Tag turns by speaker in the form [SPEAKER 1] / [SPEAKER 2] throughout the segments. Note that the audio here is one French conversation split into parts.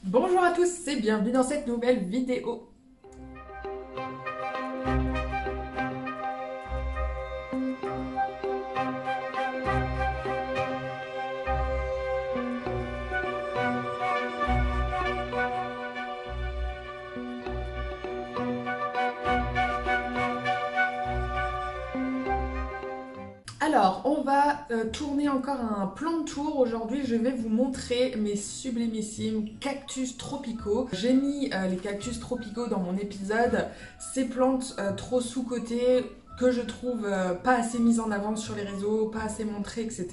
[SPEAKER 1] Bonjour à tous et bienvenue dans cette nouvelle vidéo. Alors, on va tourner encore un plan de tour. Aujourd'hui, je vais vous montrer mes sublimissimes cactus tropicaux. J'ai mis les cactus tropicaux dans mon épisode. Ces plantes trop sous-cotées que je trouve pas assez mises en avant sur les réseaux, pas assez montrées, etc.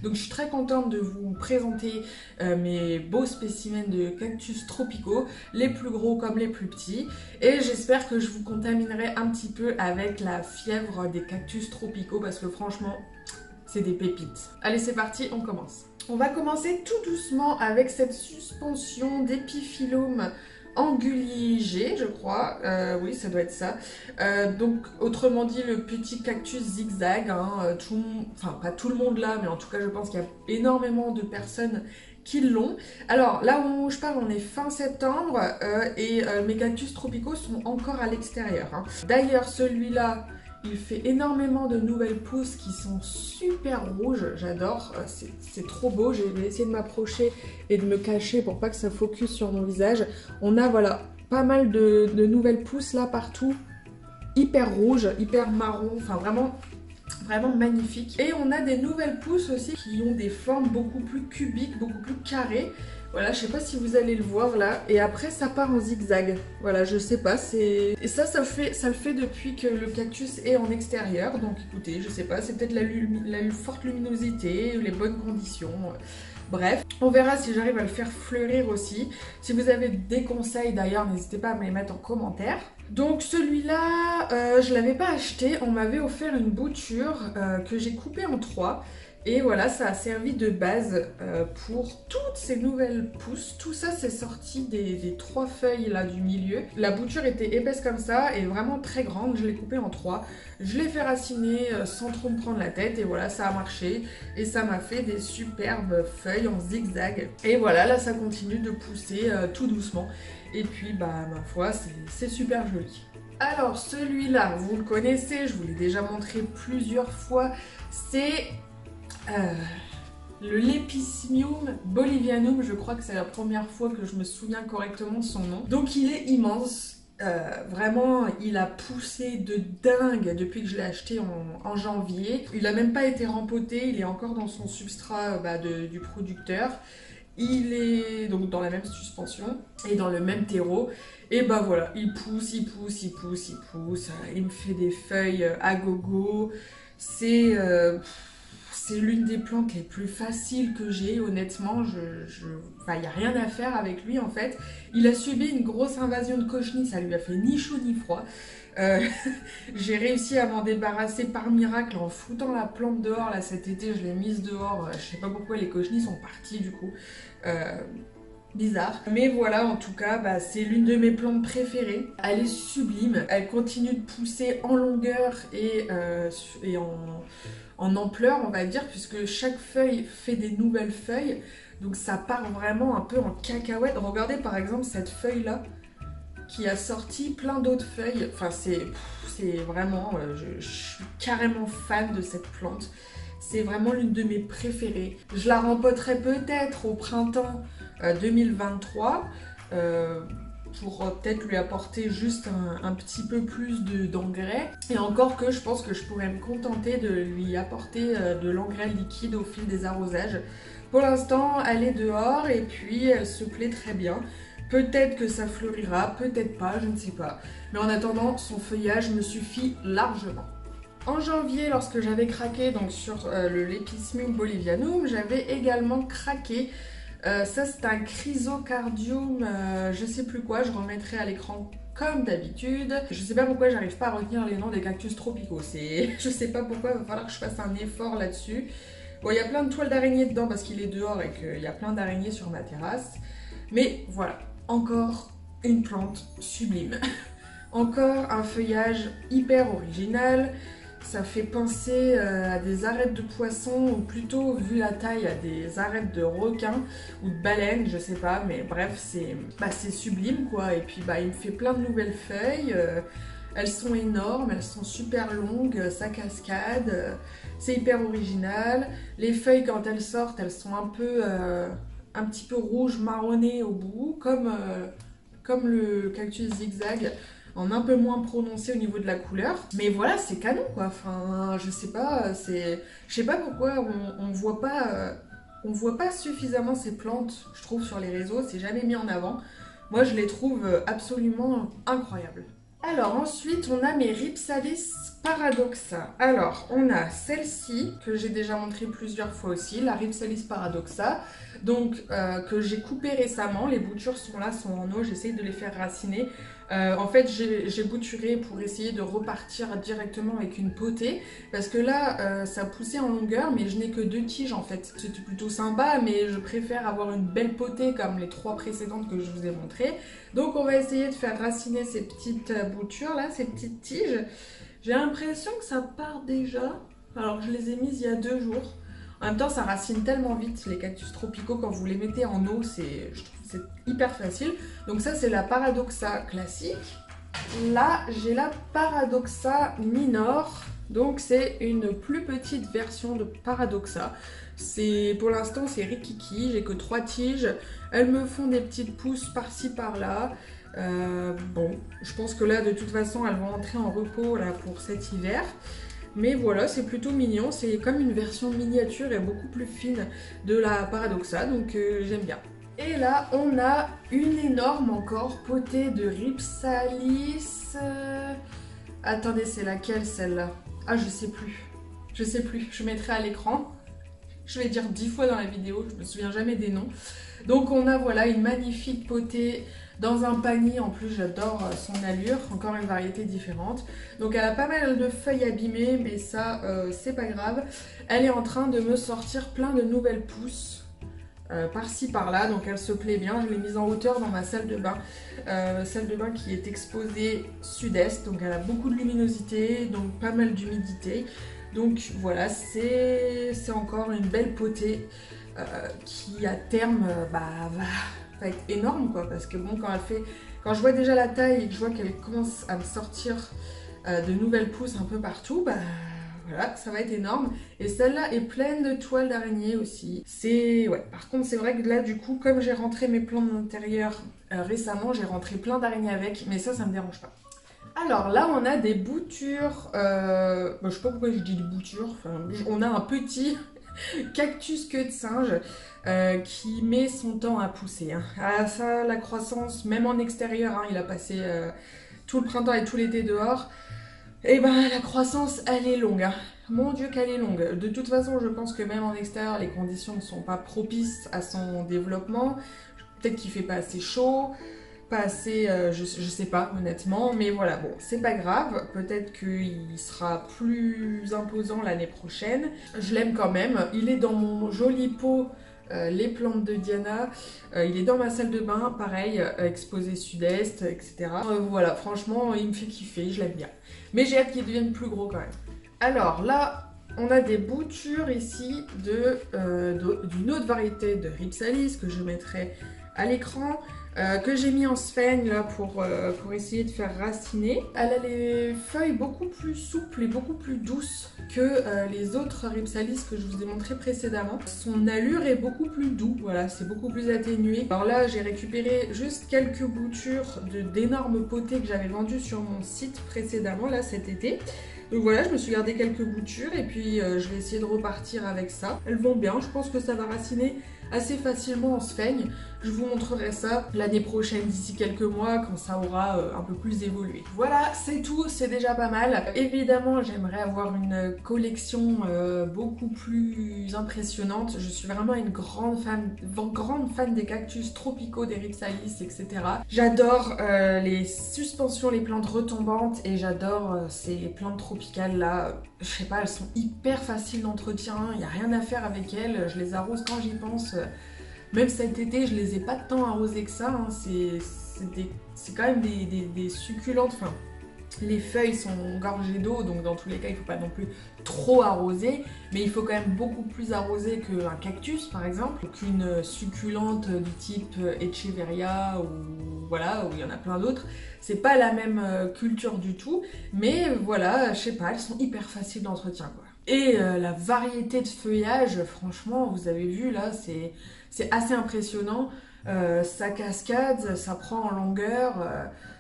[SPEAKER 1] Donc je suis très contente de vous présenter mes beaux spécimens de cactus tropicaux, les plus gros comme les plus petits. Et j'espère que je vous contaminerai un petit peu avec la fièvre des cactus tropicaux parce que franchement, c'est des pépites. Allez, c'est parti, on commence. On va commencer tout doucement avec cette suspension d'épiphyllum anguligé, je crois. Oui, ça doit être ça. Donc, autrement dit, le petit cactus zigzag. Hein, enfin, pas tout le monde là, mais en tout cas, je pense qu'il y a énormément de personnes qui l'ont. Alors, là où je parle, on est fin septembre et mes cactus tropicaux sont encore à l'extérieur. Hein. D'ailleurs, celui-là, il fait énormément de nouvelles pousses qui sont super rouges, j'adore, c'est trop beau. Je vais essayer de m'approcher et de me cacher pour pas que ça focus sur mon visage. On a voilà pas mal de nouvelles pousses là partout, hyper rouges, hyper marron, enfin vraiment magnifique. Et on a des nouvelles pousses aussi qui ont des formes beaucoup plus cubiques, beaucoup plus carrées. Voilà, je sais pas si vous allez le voir là. Et après, ça part en zigzag. Voilà, je sais pas, c'est... Et ça le fait depuis que le cactus est en extérieur. Donc écoutez, je sais pas, c'est peut-être la forte luminosité, les bonnes conditions. Bref, on verra si j'arrive à le faire fleurir aussi. Si vous avez des conseils d'ailleurs, n'hésitez pas à me les mettre en commentaire. Donc celui-là, je l'avais pas acheté, on m'avait offert une bouture que j'ai coupée en trois. Et voilà, ça a servi de base pour toutes ces nouvelles pousses. Tout ça, c'est sorti des trois feuilles là du milieu. La bouture était épaisse comme ça et vraiment très grande. Je l'ai coupée en trois. Je l'ai fait raciner sans trop me prendre la tête. Et voilà, ça a marché. Et ça m'a fait des superbes feuilles en zigzag. Et voilà, là, ça continue de pousser tout doucement. Et puis, bah, ma foi, c'est super joli. Alors, celui-là, vous le connaissez. Je vous l'ai déjà montré plusieurs fois. C'est... le Lepismium bolivianum, je crois que c'est la première fois que je me souviens correctement de son nom. Donc il est immense, vraiment il a poussé de dingue depuis que je l'ai acheté en janvier. Il n'a même pas été rempoté, il est encore dans son substrat du producteur. Il est donc dans la même suspension et dans le même terreau. Et bah voilà, il pousse, il pousse, il pousse, il pousse. Il me fait des feuilles à gogo. C'est... c'est l'une des plantes les plus faciles que j'ai, honnêtement. Enfin, il n'y a rien à faire avec lui en fait. Il a subi une grosse invasion de cochenilles, ça lui a fait ni chaud ni froid. Euh, j'ai réussi à m'en débarrasser par miracle en foutant la plante dehors. Là cet été, je l'ai mise dehors. Je sais pas pourquoi les cochenilles sont parties du coup. Euh, Bizarre. Mais voilà, en tout cas, c'est l'une de mes plantes préférées. Elle est sublime. Elle continue de pousser en longueur et en ampleur, on va dire, puisque chaque feuille fait des nouvelles feuilles. Donc ça part vraiment un peu en cacahuète. Regardez par exemple cette feuille-là qui a sorti plein d'autres feuilles. Enfin, c'est vraiment... je suis carrément fan de cette plante. C'est vraiment l'une de mes préférées. Je la rempoterai peut-être au printemps 2023 pour peut-être lui apporter juste un petit peu plus d'engrais. Et encore que je pense que je pourrais me contenter de lui apporter de l'engrais liquide au fil des arrosages. Pour l'instant, elle est dehors et puis elle se plaît très bien. Peut-être que ça fleurira, peut-être pas, je ne sais pas. Mais en attendant, son feuillage me suffit largement. En janvier, lorsque j'avais craqué donc, sur le Lepismium bolivianum, j'avais également craqué. Ça, c'est un chrysocardium, je sais plus quoi, je remettrai à l'écran comme d'habitude. Je sais pas pourquoi j'arrive pas à retenir les noms des cactus tropicaux. Je sais pas pourquoi, il va falloir que je fasse un effort là-dessus. Bon, il y a plein de toiles d'araignées dedans parce qu'il est dehors et qu'il y a plein d'araignées sur ma terrasse. Mais voilà, encore une plante sublime. Encore un feuillage hyper original. Ça fait penser à des arêtes de poisson, ou plutôt, vu la taille, à des arêtes de requin ou de baleine, je sais pas, mais bref, c'est sublime quoi. Et puis il me fait plein de nouvelles feuilles, elles sont énormes, elles sont super longues, ça cascade, c'est hyper original. Les feuilles quand elles sortent, elles sont un petit peu rouge marronné au bout, comme le cactus zigzag, en un peu moins prononcé au niveau de la couleur. Mais voilà, c'est canon quoi. Enfin, je sais pas, je sais pas pourquoi on voit pas suffisamment ces plantes, je trouve, sur les réseaux. C'est jamais mis en avant. Moi, je les trouve absolument incroyables. Alors ensuite, on a mes Rhipsalis paradoxa. Alors, on a celle-ci, que j'ai déjà montré plusieurs fois aussi, la Rhipsalis paradoxa, donc que j'ai coupée récemment. Les boutures sont là, sont en eau, j'essaye de les faire raciner. En fait, j'ai bouturé pour essayer de repartir directement avec une potée, parce que là, ça poussait en longueur, mais je n'ai que 2 tiges en fait. C'était plutôt sympa, mais je préfère avoir une belle potée comme les 3 précédentes que je vous ai montrées. Donc on va essayer de faire raciner ces petites boutures là, ces petites tiges. J'ai l'impression que ça part déjà. Alors je les ai mises il y a 2 jours. En même temps, ça racine tellement vite les cactus tropicaux quand vous les mettez en eau, je trouve que c'est hyper facile. Donc ça, c'est la Paradoxa classique. Là, j'ai la Paradoxa minor. Donc c'est une plus petite version de Paradoxa. Pour l'instant, c'est rikiki. J'ai que 3 tiges. Elles me font des petites pousses par-ci par-là. Bon, je pense que là, de toute façon, elles vont entrer en repos là pour cet hiver. Mais voilà, c'est plutôt mignon, c'est comme une version miniature et beaucoup plus fine de la Paradoxa, donc j'aime bien. Et là, on a une énorme encore potée de Rhipsalis. Attendez, c'est laquelle celle-là? Ah, je sais plus. Je sais plus, je mettrai à l'écran. Je vais dire 10 fois dans la vidéo, je me souviens jamais des noms. Donc on a voilà une magnifique potée dans un panier, en plus j'adore son allure, encore une variété différente. Donc elle a pas mal de feuilles abîmées, mais ça c'est pas grave. Elle est en train de me sortir plein de nouvelles pousses par-ci par-là, donc elle se plaît bien. Je l'ai mise en hauteur dans ma salle de bain. Salle de bain qui est exposée sud-est, donc elle a beaucoup de luminosité, donc pas mal d'humidité. Donc voilà, c'est encore une belle potée qui à terme va être énorme quoi, parce que bon, quand je vois déjà la taille et que je vois qu'elle commence à me sortir de nouvelles pousses un peu partout, voilà, ça va être énorme. Et celle-là est pleine de toiles d'araignée aussi. Ouais, par contre c'est vrai que là du coup, comme j'ai rentré mes plantes d'intérieur récemment, j'ai rentré plein d'araignées avec, mais ça me dérange pas. Alors là, on a des boutures. Je sais pas pourquoi je dis des boutures. Enfin, on a un petit cactus queue de singe qui met son temps à pousser. Hein. Ah, ça, la croissance, même en extérieur, hein, il a passé tout le printemps et tout l'été dehors. Et la croissance, elle est longue. Hein. Mon Dieu, qu'elle est longue. De toute façon, je pense que même en extérieur, les conditions ne sont pas propices à son développement. Peut-être qu'il fait pas assez chaud. Pas assez, je sais pas honnêtement, mais voilà, bon, c'est pas grave, peut-être qu'il sera plus imposant l'année prochaine. Je l'aime quand même, il est dans mon joli pot, les plantes de Diana, il est dans ma salle de bain, pareil, exposé sud-est, etc. Voilà, franchement, il me fait kiffer, je l'aime bien. Mais j'ai hâte qu'il devienne plus gros quand même. Alors là, on a des boutures ici d'une autre variété de Rhipsalis que je mettrai à l'écran. Que j'ai mis en sphène là pour essayer de faire raciner. Elle a les feuilles beaucoup plus souples et beaucoup plus douces que les autres Rhipsalis que je vous ai montré précédemment. Son allure est beaucoup plus doux, voilà, c'est beaucoup plus atténué. Alors là, j'ai récupéré juste quelques boutures d'énormes potées que j'avais vendues sur mon site précédemment, là, cet été. Donc voilà, je me suis gardé quelques boutures et puis je vais essayer de repartir avec ça. Elles vont bien, je pense que ça va raciner assez facilement en sphène. Je vous montrerai ça l'année prochaine, d'ici quelques mois, quand ça aura un peu plus évolué. Voilà, c'est tout, c'est déjà pas mal. Évidemment, j'aimerais avoir une collection beaucoup plus impressionnante. Je suis vraiment une grande fan des cactus tropicaux, des Rhipsalis, etc. J'adore les suspensions, les plantes retombantes et j'adore ces plantes tropicales là. Je sais pas, elles sont hyper faciles d'entretien, il n'y a rien à faire avec elles, je les arrose quand j'y pense. Même cet été, je les ai pas tant arrosées que ça, hein. C'est quand même des succulentes, enfin Les feuilles sont gorgées d'eau, donc dans tous les cas, il ne faut pas non plus trop arroser, mais il faut quand même beaucoup plus arroser qu'un cactus, par exemple, qu'une succulente du type Echeveria, ou voilà, où il y en a plein d'autres. C'est pas la même culture du tout, mais voilà, je sais pas, elles sont hyper faciles d'entretien, quoi. Et la variété de feuillage, franchement, vous avez vu là, c'est assez impressionnant. Ça cascade, ça prend en longueur.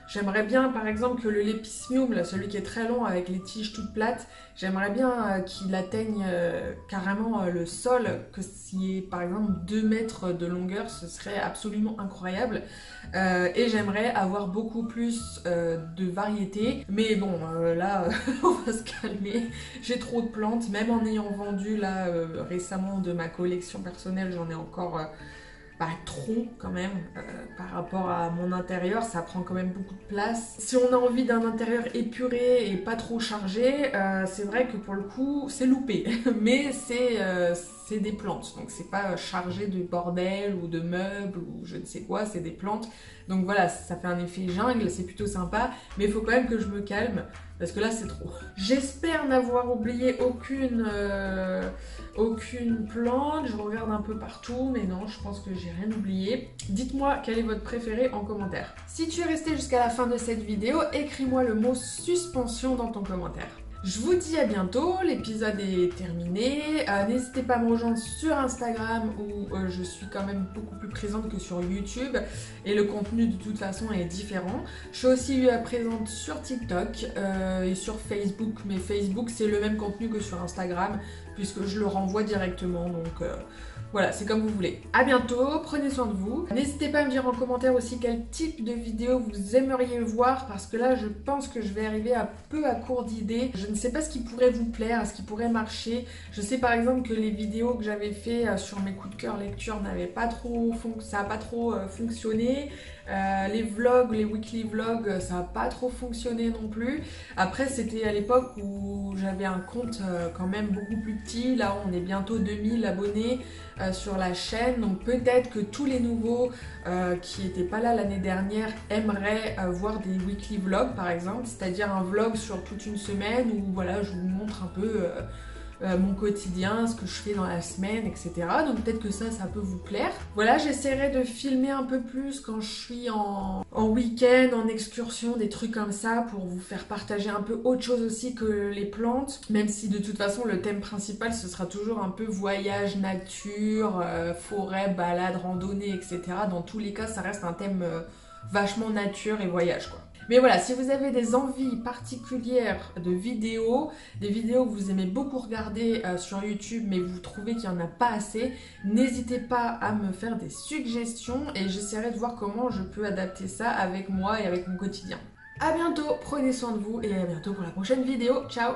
[SPEAKER 1] J'aimerais bien, par exemple, que le lépismium, là, celui qui est très long avec les tiges toutes plates, j'aimerais bien qu'il atteigne carrément le sol, que s'il y ait, par exemple, 2 mètres de longueur, ce serait absolument incroyable. Et j'aimerais avoir beaucoup plus de variétés. Mais bon, là, on va se calmer. J'ai trop de plantes, même en ayant vendu, là, récemment de ma collection personnelle, j'en ai encore... trop quand même par rapport à mon intérieur, ça prend quand même beaucoup de place. Si on a envie d'un intérieur épuré et pas trop chargé, c'est vrai que pour le coup c'est loupé, mais c'est des plantes, donc c'est pas chargé de bordel ou de meubles ou je ne sais quoi, c'est des plantes. Donc voilà, ça fait un effet jungle, c'est plutôt sympa, mais il faut quand même que je me calme, parce que là c'est trop. J'espère n'avoir oublié aucune plante, je regarde un peu partout, mais non, je pense que j'ai rien oublié. Dites-moi quel est votre préféré en commentaire. Si tu es resté jusqu'à la fin de cette vidéo, écris-moi le mot suspension dans ton commentaire. Je vous dis à bientôt, l'épisode est terminé. N'hésitez pas à me rejoindre sur Instagram où je suis quand même beaucoup plus présente que sur YouTube et le contenu de toute façon est différent. Je suis aussi présente sur TikTok et sur Facebook, mais Facebook c'est le même contenu que sur Instagram puisque je le renvoie directement, donc voilà, c'est comme vous voulez. À bientôt, prenez soin de vous. N'hésitez pas à me dire en commentaire aussi quel type de vidéo vous aimeriez voir, parce que là, je pense que je vais arriver un peu à court d'idées. Je ne sais pas ce qui pourrait vous plaire, ce qui pourrait marcher. Je sais par exemple que les vidéos que j'avais fait sur mes coups de cœur lecture n'avaient pas trop, ça n'a pas trop fonctionné. Les vlogs, les weekly vlogs, ça n'a pas trop fonctionné non plus. Après, c'était à l'époque où j'avais un compte quand même beaucoup plus petit. Là, on est bientôt 2000 abonnés sur la chaîne. Donc peut-être que tous les nouveaux qui n'étaient pas là l'année dernière aimeraient voir des weekly vlogs par exemple. C'est-à-dire un vlog sur toute une semaine où voilà, je vous montre un peu... mon quotidien, ce que je fais dans la semaine, etc. Donc peut-être que ça peut vous plaire. Voilà, j'essaierai de filmer un peu plus quand je suis en week-end, en excursion, des trucs comme ça pour vous faire partager un peu autre chose aussi que les plantes. Même si de toute façon le thème principal ce sera toujours un peu voyage, nature, forêt, balade, randonnée, etc. Dans tous les cas ça reste un thème vachement nature et voyage quoi. Mais voilà, si vous avez des envies particulières de vidéos, des vidéos que vous aimez beaucoup regarder sur YouTube mais vous trouvez qu'il n'y en a pas assez, n'hésitez pas à me faire des suggestions et j'essaierai de voir comment je peux adapter ça avec moi et avec mon quotidien. A bientôt, prenez soin de vous et à bientôt pour la prochaine vidéo. Ciao!